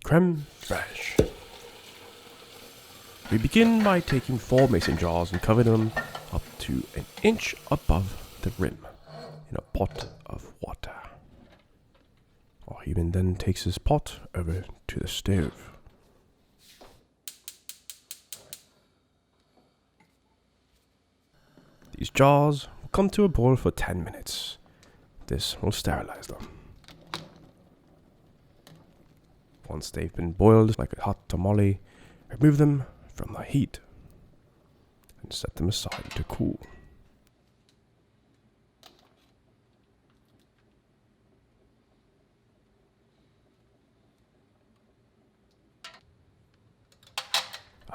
Crème Fraîche. We begin by taking 4 mason jars and covering them up to an inch above the rim in a pot of water. Our human then takes his pot over to the stove. These jars will come to a boil for 10 minutes. This will sterilize them. Once they've been boiled like a hot tamale, remove them from the heat and set them aside to cool.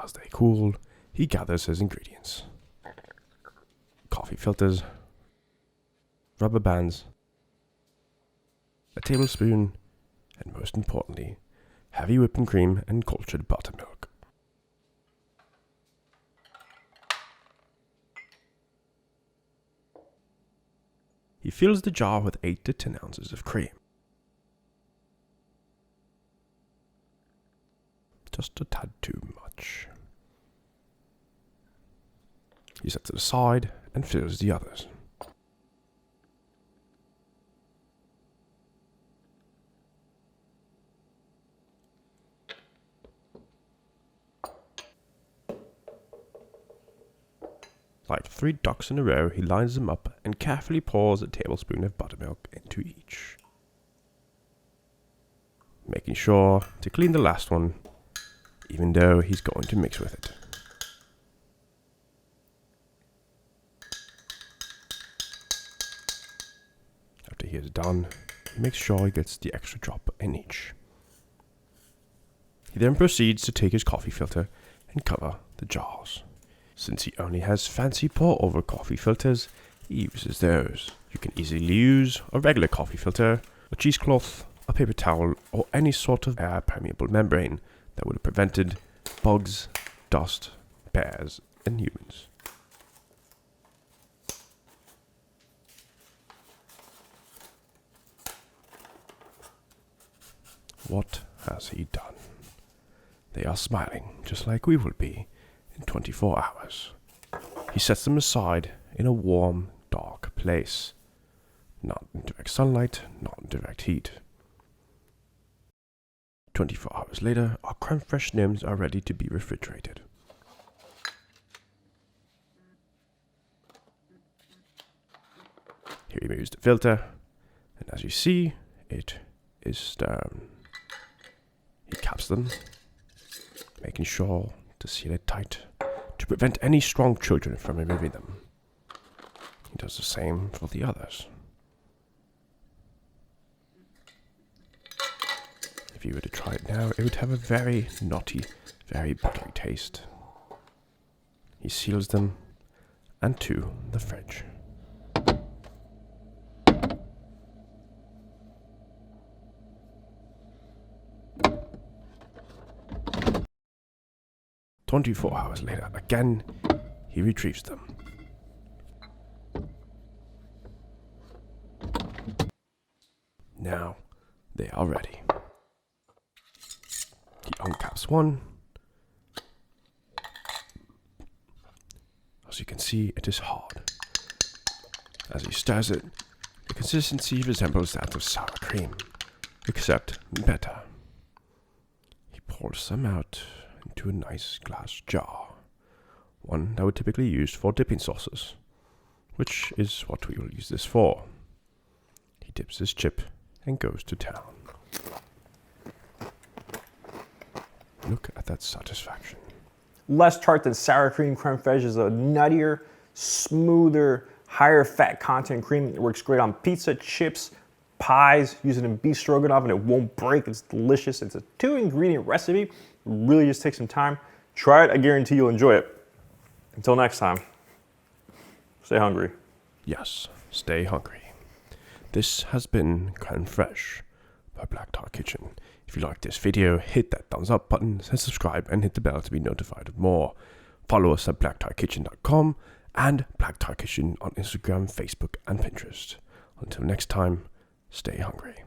As they cool, he gathers his ingredients: coffee filters, rubber bands, a tablespoon, and most importantly, heavy whipping cream and cultured buttermilk. He fills the jar with 8 to 10 ounces of cream. Just a tad too much. He sets it aside and fills the others. Like 3 ducks in a row, he lines them up and carefully pours a tablespoon of buttermilk into each, making sure to clean the last one, even though he's going to mix with it. After he is done, he makes sure he gets the extra drop in each. He then proceeds to take his coffee filter and cover the jars. Since he only has fancy pour-over coffee filters, he uses those. You can easily use a regular coffee filter, a cheesecloth, a paper towel, or any sort of air-permeable membrane that would have prevented bugs, dust, bears, and humans. What has he done? They are smiling, just like we will be in 24 hours. He sets them aside in a warm, dark place. Not in direct sunlight, not in direct heat. 24 hours later, our crème fraîche gnomes are ready to be refrigerated. He removes the filter, and as you see, it is stern. He caps them, making sure to seal it tight to prevent any strong children from removing them. He does the same for the others. If you were to try it now, it would have a very nutty, very buttery taste. He seals them and to the fridge. "24 hours later, again, he retrieves them. Now, they are ready. He uncaps one. As you can see, it is hard. As he stirs it, the consistency resembles that of sour cream, except better. He pours some out into a nice glass jar, one that would typically use for dipping sauces, which is what we will use this for. He dips his chip and goes to town. Look at that satisfaction. Less tart than sour cream crème fraîche is a nuttier, smoother, higher fat content cream. It works great on pizza, chips, pies. Use it in beef stroganoff and it won't break. It's delicious. It's a 2-ingredient recipe. It really just takes some time. Try it. I guarantee you'll enjoy it. Until next time, stay hungry. Yes, stay hungry. This has been Crème Fraîche by Black Tar Kitchen. If you like this video, hit that thumbs up button and subscribe and hit the bell to be notified of more. Follow us at blacktarkitchen.com and Black Tar Kitchen on Instagram, Facebook, and Pinterest. Until next time, stay hungry.